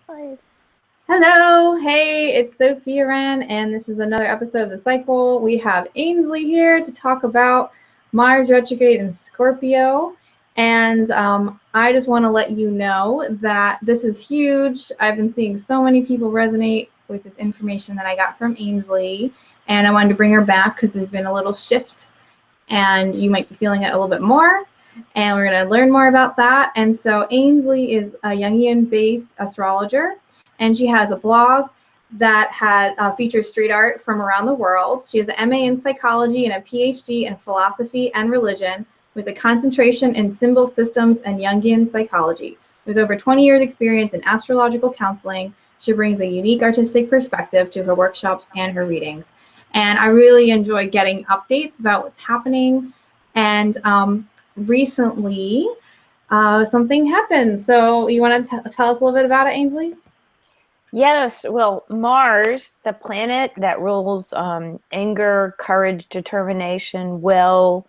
Five. Hello, hey, it's Sophia Wren, and this is another episode of The Cycle. We have Ainslie here to talk about Mars retrograde in Scorpio. And I just want to let you know that this is huge. I've been seeing so many people resonate with this information that I got from Ainslie, and I wanted to bring her back because there's been a little shift, and you might be feeling it a little bit more. And we're going to learn more about that. And so Ainslie is a Jungian-based astrologer, and she has a blog that features street art from around the world. She has an MA in psychology and a PhD in philosophy and religion with a concentration in symbol systems and Jungian psychology. With over 20 years experience in astrological counseling, she brings a unique artistic perspective to her workshops and her readings. And I really enjoy getting updates about what's happening. And recently, something happened. So you want to tell us a little bit about it, Ainslie? Yes, well, Mars, the planet that rules anger, courage, determination, will,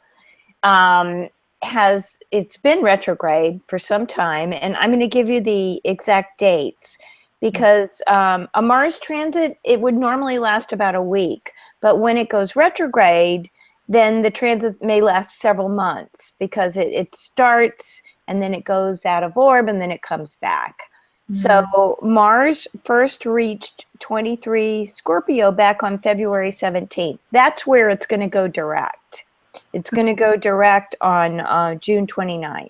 it's been retrograde for some time, and I'm going to give you the exact dates because a Mars transit, it would normally last about a week, but when it goes retrograde, then the transit may last several months because it starts and then it goes out of orb and then it comes back. So Mars first reached 23 Scorpio back on February 17th. That's where it's going to go direct. It's going to go direct on June 29th. Okay.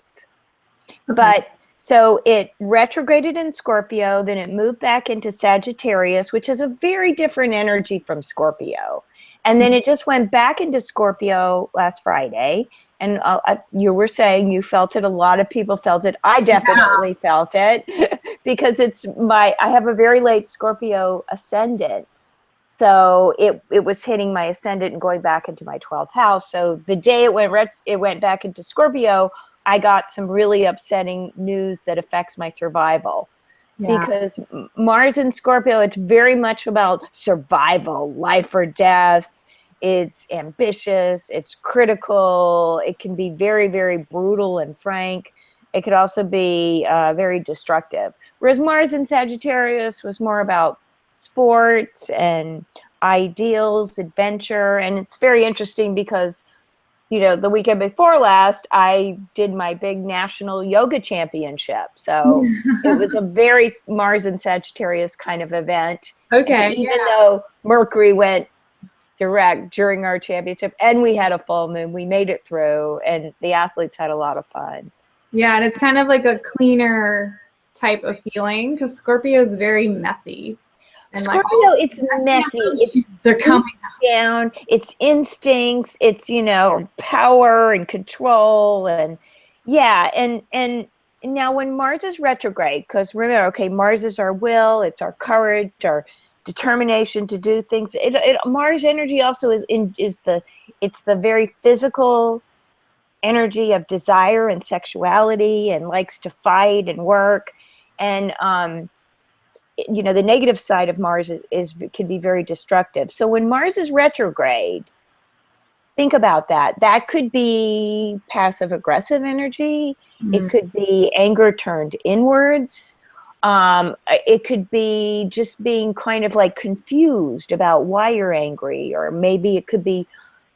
But so it retrograded in Scorpio, then it moved back into Sagittarius, which is a very different energy from Scorpio. And then it just went back into Scorpio last Friday. And you were saying you felt it. A lot of people felt it. I definitely felt it because I have a very late Scorpio ascendant. So it was hitting my ascendant and going back into my 12th house. So the day it went back into Scorpio, I got some really upsetting news that affects my survival. Yeah. Because Mars in Scorpio, it's very much about survival, life or death. It's ambitious, it's critical, it can be very, very brutal and frank. It could also be very destructive. Whereas Mars in Sagittarius was more about sports and ideals, adventure. And it's very interesting because, you know, the weekend before last, I did my big national yoga championship. So it was a very Mars and Sagittarius kind of event. Okay. And even though Mercury went direct during our championship and we had a full moon, we made it through and the athletes had a lot of fun. Yeah, and it's kind of like a cleaner type of feeling because Scorpio is very messy. And Scorpio, it's messy. They're coming down. It's instincts. It's, you know, power and control. And yeah. And now when Mars is retrograde, because remember, okay, Mars is our will. It's our courage, our determination to do things. Mars energy also is the very physical energy of desire and sexuality and likes to fight and work. And, you know, the negative side of Mars can be very destructive. So when Mars is retrograde, think about that. That could be passive aggressive energy. It could be anger turned inwards. It could be just being kind of like confused about why you're angry, or maybe it could be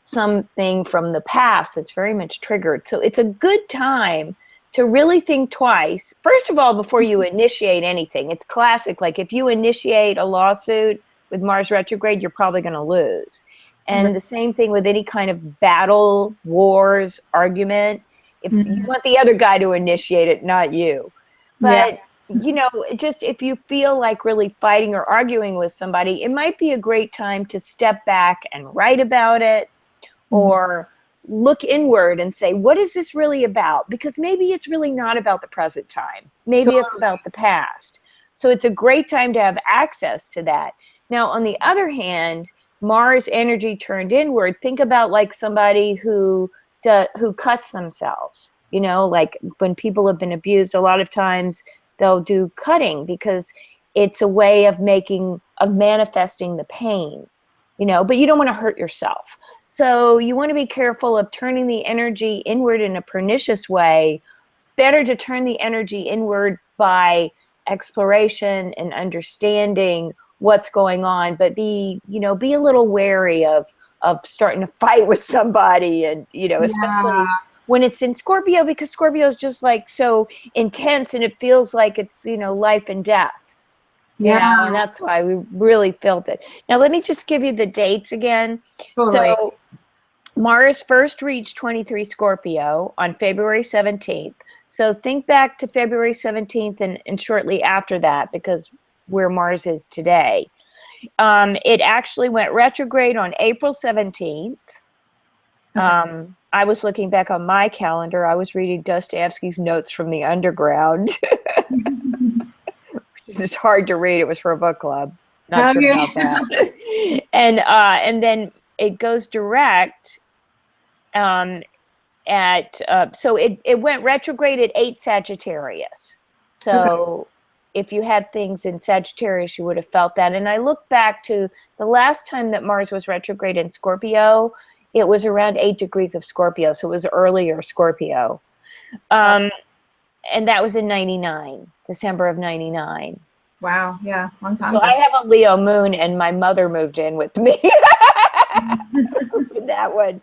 something from the past that's very much triggered. So it's a good time to really think twice. First of all, before you initiate anything. It's classic. Like if you initiate a lawsuit with Mars retrograde, you're probably going to lose. And the same thing with any kind of battle, wars, argument. If you want the other guy to initiate it, not you. But you know, just if you feel like really fighting or arguing with somebody, it might be a great time to step back and write about it or look inward and say, what is this really about? Because maybe it's really not about the present time. Maybe it's about the past. So it's a great time to have access to that. Now, on the other hand, Mars energy turned inward. Think about like somebody who cuts themselves. You know, like when people have been abused, a lot of times they'll do cutting because it's a way of manifesting the pain, you know, but you don't want to hurt yourself. So you want to be careful of turning the energy inward in a pernicious way. Better to turn the energy inward by exploration and understanding what's going on, but be a little wary of starting to fight with somebody, and especially when it's in Scorpio, because Scorpio is just like so intense, and it feels like it's life and death. And that's why we really felt it. Now let me just give you the dates again. Totally. So Mars first reached 23 Scorpio on February 17th. So think back to February 17th and shortly after that, because where Mars is today. It actually went retrograde on April 17th. I was looking back on my calendar. I was reading Dostoevsky's Notes from the Underground. It's hard to read. It was for a book club. Not sure about that. And then it goes direct so it went retrograde at 8 Sagittarius. So if you had things in Sagittarius, you would have felt that. And I look back to the last time that Mars was retrograde in Scorpio, it was around 8 degrees of Scorpio. So it was earlier Scorpio. And that was in 99, December of 99. Wow. Yeah. Long time. So I have a Leo moon, and my mother moved in with me. That one.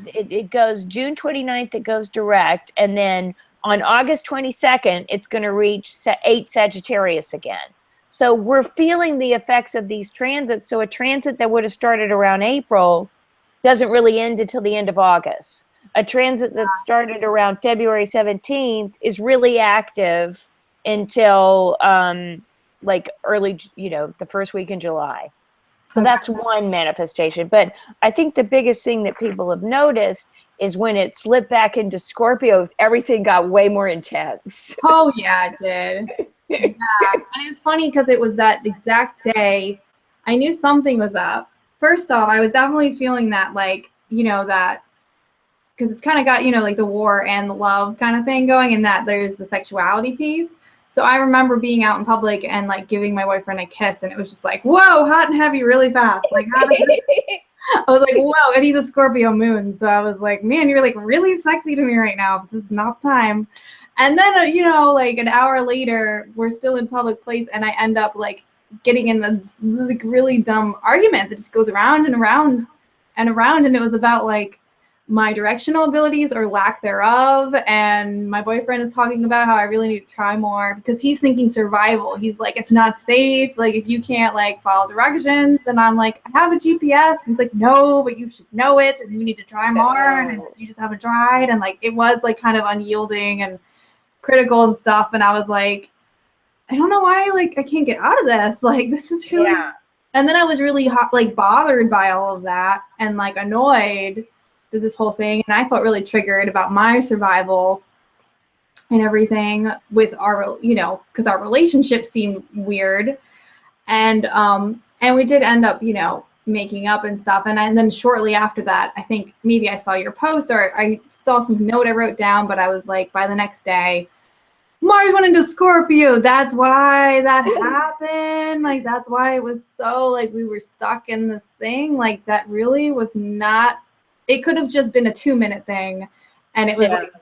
It goes June 29th, it goes direct. And then on August 22nd, it's going to reach 8 Sagittarius again. So we're feeling the effects of these transits. So a transit that would have started around April doesn't really end until the end of August. A transit that started around February 17th is really active until like early, the first week in July. So that's one manifestation. But I think the biggest thing that people have noticed is when it slipped back into Scorpio, everything got way more intense. Oh, yeah, it did. Yeah. And it's funny because it was that exact day I knew something was up. First off, I was definitely feeling that, like, that, because it's kind of got, like the war and the love kind of thing going, and that there's the sexuality piece. So I remember being out in public and like giving my boyfriend a kiss, and it was just like, whoa, hot and heavy really fast. Like, how does this? I was like, whoa, and he's a Scorpio moon. So I was like, man, you're like really sexy to me right now, but this is not time. And then, like an hour later, we're still in public place, and I end up like getting in this like really dumb argument that just goes around and around and around. And it was about like my directional abilities or lack thereof. And my boyfriend is talking about how I really need to try more because he's thinking survival. He's like, it's not safe. Like, if you can't like follow directions. And I'm like, I have a GPS. He's like, no, but you should know it. And you need to try more. And you just haven't tried. And like, it was like kind of unyielding and critical and stuff. And I was like, I don't know why, like, I can't get out of this. Like, this is really, and then I was really like bothered by all of that and like annoyed through this whole thing. And I felt really triggered about my survival and everything with our, because our relationship seemed weird. And we did end up, making up and stuff. And then shortly after that, I think maybe I saw your post or I saw some note I wrote down, but I was like, by the next day, Mars went into Scorpio. That's why that happened. Like, that's why it was so, like, we were stuck in this thing. Like, that really was not, it could have just been a 2-minute thing. And it was like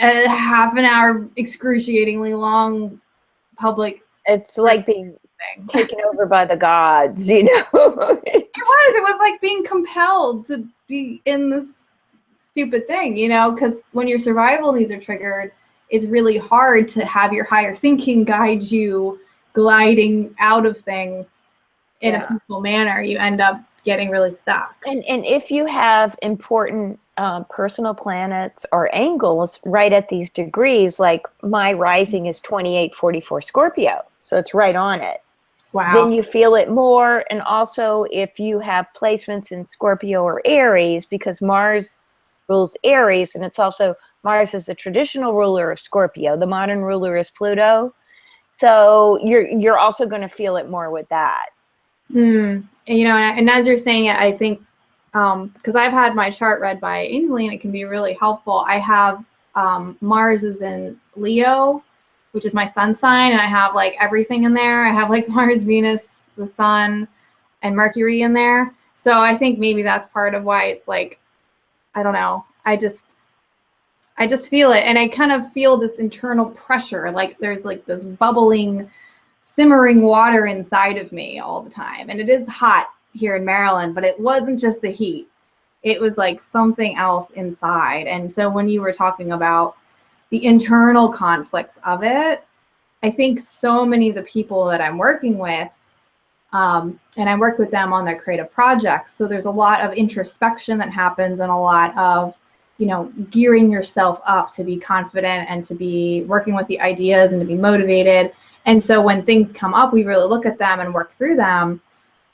a half an hour excruciatingly long public. It's like being taken over by the gods, It was like being compelled to be in this stupid thing, because when your survival needs are triggered, it's really hard to have your higher thinking guide you gliding out of things in a peaceful manner. You end up getting really stuck. And if you have important personal planets or angles right at these degrees, like my rising is 2844 Scorpio, so it's right on it. Wow. Then you feel it more. And also if you have placements in Scorpio or Aries, because Mars rules Aries, and it's also, Mars is the traditional ruler of Scorpio. The modern ruler is Pluto. So you're also going to feel it more with that. And as you're saying it, I think, because I've had my chart read by Ainslie, and it can be really helpful. I have Mars is in Leo, which is my sun sign, and I have like everything in there. I have like Mars, Venus, the sun, and Mercury in there. So I think maybe that's part of why it's like, I don't know. I just feel it. And I kind of feel this internal pressure. Like there's like this bubbling, simmering water inside of me all the time. And it is hot here in Maryland, but it wasn't just the heat. It was like something else inside. And so when you were talking about the internal conflicts of it, I think so many of the people that I'm working with, and I work with them on their creative projects. So there's a lot of introspection that happens and a lot of, you know, gearing yourself up to be confident and to be working with the ideas and to be motivated. And so when things come up, we really look at them and work through them.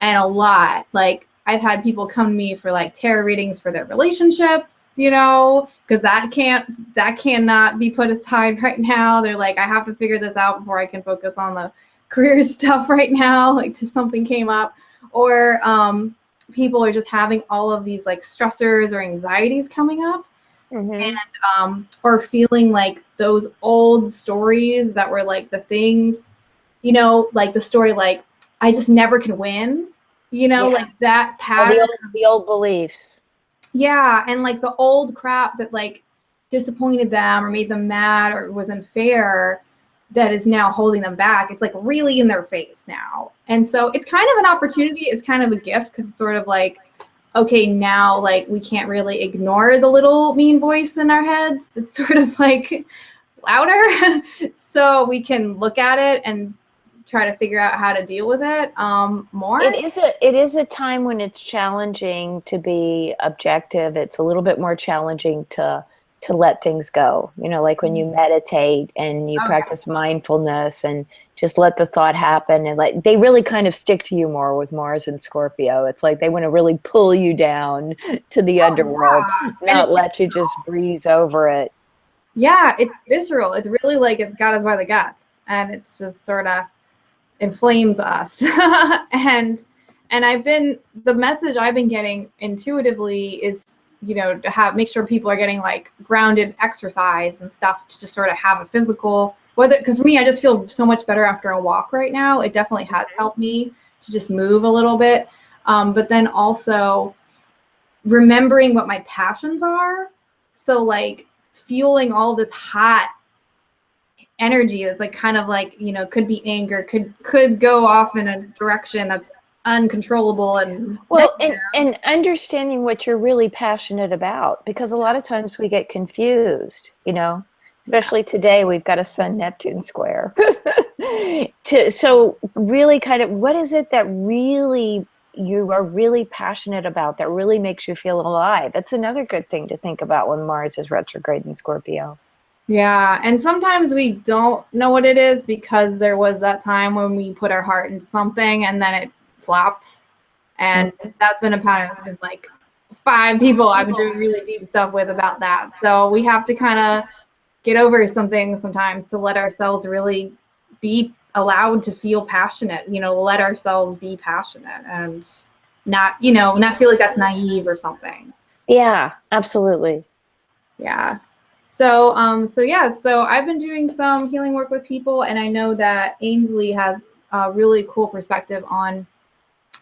And a lot, like I've had people come to me for like tarot readings for their relationships, you know, because that cannot be put aside right now. They're like, I have to figure this out before I can focus on the career stuff right now. Like something came up, or people are just having all of these like stressors or anxieties coming up. Mm-hmm. And or feeling like those old stories that were like the things, you know, like the story like I just never can win, you know, Yeah. like that pattern. The old beliefs. Yeah, and like the old crap that like disappointed them or made them mad or was unfair, that is now holding them back. It's like really in their face now. And so it's kind of an opportunity, it's kind of a gift, because it's sort of like, okay, now like we can't really ignore the little mean voice in our heads. It's sort of like louder. So we can look at it and try to figure out how to deal with it more. It is a time when it's challenging to be objective. It's a little bit more challenging to let things go. You know, like when you meditate and you practice mindfulness and just let the thought happen, and like they really kind of stick to you more with Mars and Scorpio. It's like they want to really pull you down to the underworld, not let you just breeze over it. Yeah, it's visceral. It's really like it's got us by the guts, and it's just sort of inflames us. and the message I've been getting intuitively is, you know, to make sure people are getting like grounded exercise and stuff to just sort of have a physical, because for me, I just feel so much better after a walk right now. It definitely has helped me to just move a little bit. But then also remembering what my passions are. So like fueling all this hot energy that's like kind of like, you know, could be anger, could go off in a direction that's uncontrollable and well, and understanding what you're really passionate about, because a lot of times we get confused, you know, especially today we've got a Sun Neptune square. So really kind of what is it that really you are really passionate about that really makes you feel alive? That's another good thing to think about when Mars is retrograde in Scorpio. Yeah, and sometimes we don't know what it is because there was that time when we put our heart in something and then it flopped. And that's been a pattern. It's been like 5 people I've been doing really deep stuff with about that. So we have to kind of get over some things sometimes to let ourselves really be allowed to feel passionate, you know, let ourselves be passionate and not, you know, not feel like that's naive or something. Yeah, absolutely. Yeah. So so I've been doing some healing work with people, and I know that Ainslie has a really cool perspective on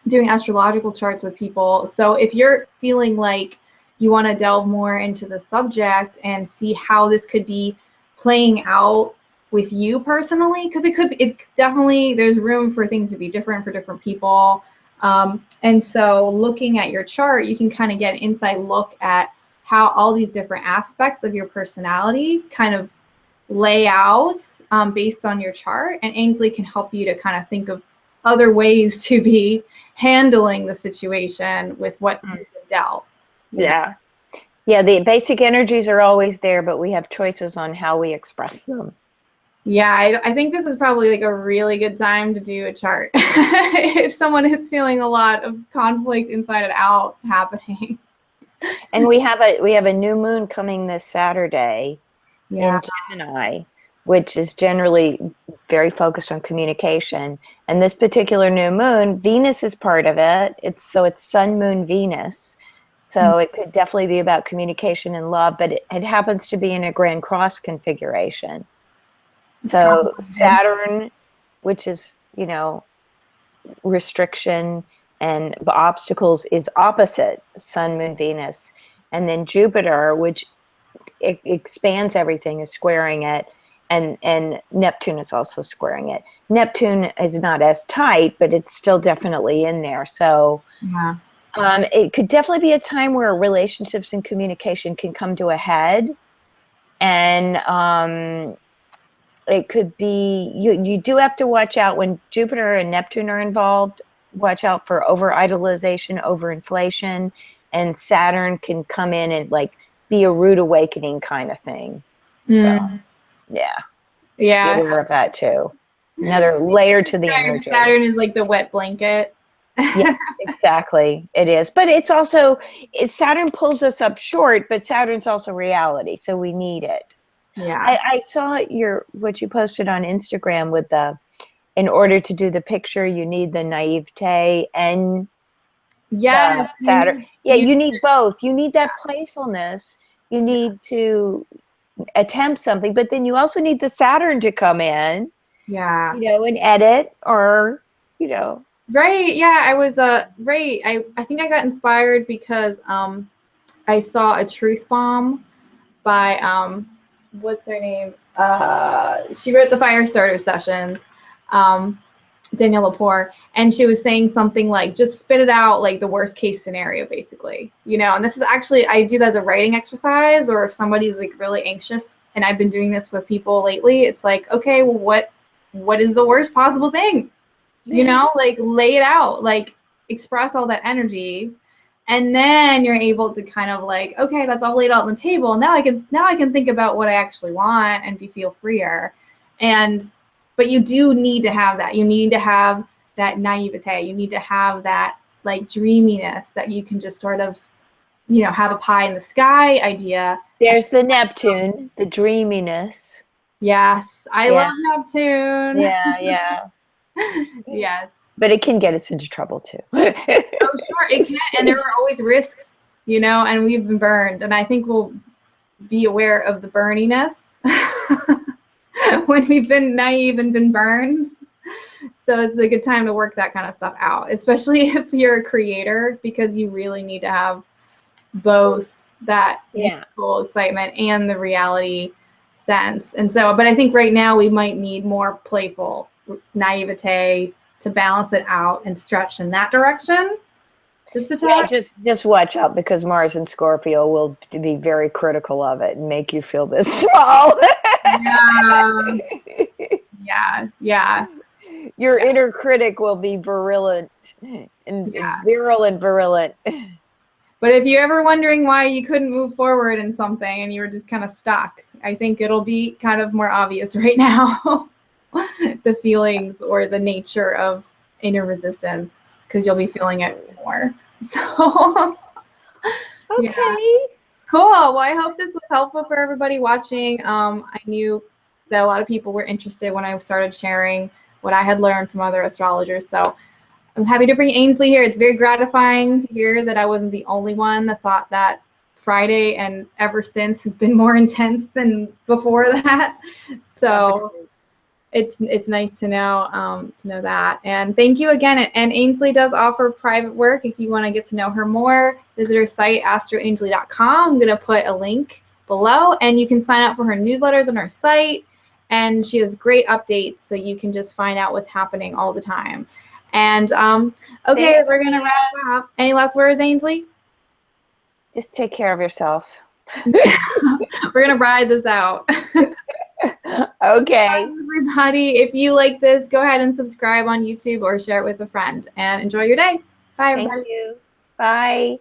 doing astrological charts with people. So if you're feeling like you want to delve more into the subject and see how this could be playing out with you personally, because it definitely, there's room for things to be different for different people. And so looking at your chart, you can kind of get an inside look at how all these different aspects of your personality kind of lay out based on your chart. And Ainslie can help you to kind of think of other ways to be handling the situation with what you've dealt. Yeah. Yeah, the basic energies are always there, but we have choices on how we express them. Yeah, I think this is probably like a really good time to do a chart if someone is feeling a lot of conflict inside and out happening. And we have a new moon coming this Saturday in Gemini, which is generally very focused on communication. And this particular new moon, Venus is part of it. It's Sun, Moon, Venus. So it could definitely be about communication and love, but it happens to be in a Grand Cross configuration. So Saturn, which is, you know, restriction and obstacles, is opposite Sun, Moon, Venus. And then Jupiter, which it expands everything, is squaring it. And Neptune is also squaring it. Neptune is not as tight, but it's still definitely in there. So Yeah. It could definitely be a time where relationships and communication can come to a head. And it could be, you do have to watch out when Jupiter and Neptune are involved. Watch out for over-idolization, over-inflation, and Saturn can come in and like be a rude awakening kind of thing. So, yeah. Yeah. Be aware of that too. Another layer to the energy. Saturn is like the wet blanket. Yes, exactly. It is. But it's also, Saturn pulls us up short, but Saturn's also reality. So we need it. Yeah. I saw what you posted on Instagram with in order to do the picture, you need the naivete and Saturn. You need both. You need that playfulness. You need to attempt something, but then you also need the Saturn to come in. Yeah. And edit or, Right. Yeah. I was right. I think I got inspired because I saw a truth bomb by what's her name? She wrote the Firestarter sessions, Danielle Lepore, and she was saying something like, just spit it out, like the worst case scenario, basically. And this is actually, I do that as a writing exercise, or if somebody's like really anxious, and I've been doing this with people lately, it's like, okay, well, what is the worst possible thing? Like lay it out, like express all that energy. And then you're able to kind of like, okay, that's all laid out on the table. Now I can think about what I actually want and feel freer. But you do need to have that. You need to have that naivete. You need to have that like dreaminess that you can just sort of, have a pie in the sky idea. There's the Neptune, the dreaminess. Yes, I love Neptune. Yeah. Yes. But it can get us into trouble too. Oh, sure, it can. And there are always risks, and we've been burned. And I think we'll be aware of the burniness when we've been naive and been burned. So it's a good time to work that kind of stuff out, especially if you're a creator, because you really need to have both that cool excitement and the reality sense. And so, but I think right now we might need more playful naivete to balance it out and stretch in that direction. Just a tad. Yeah, just watch out, because Mars and Scorpio will be very critical of it and make you feel this small. Yeah. Your inner critic will be virulent and virile and virulent. But if you're ever wondering why you couldn't move forward in something and you were just kind of stuck, I think it'll be kind of more obvious right now, the feelings or the nature of inner resistance, because you'll be feeling it more. So, okay. Cool. Well, I hope this was helpful for everybody watching. I knew that a lot of people were interested when I started sharing what I had learned from other astrologers. So I'm happy to bring Ainslie here. It's very gratifying to hear that I wasn't the only one that thought that Friday and ever since has been more intense than before that. So it's nice to know that. And thank you again. And Ainslie does offer private work. If you want to get to know her more, visit her site, astroainslie.com. I'm going to put a link below, and you can sign up for her newsletters on her site. And she has great updates, so you can just find out what's happening all the time. And okay, thanks, we're gonna wrap up. Any last words, Ainslie? Just take care of yourself. We're gonna ride this out. Okay. Bye, everybody. If you like this, go ahead and subscribe on YouTube or share it with a friend. And enjoy your day. Bye, everybody. Thank you. Bye.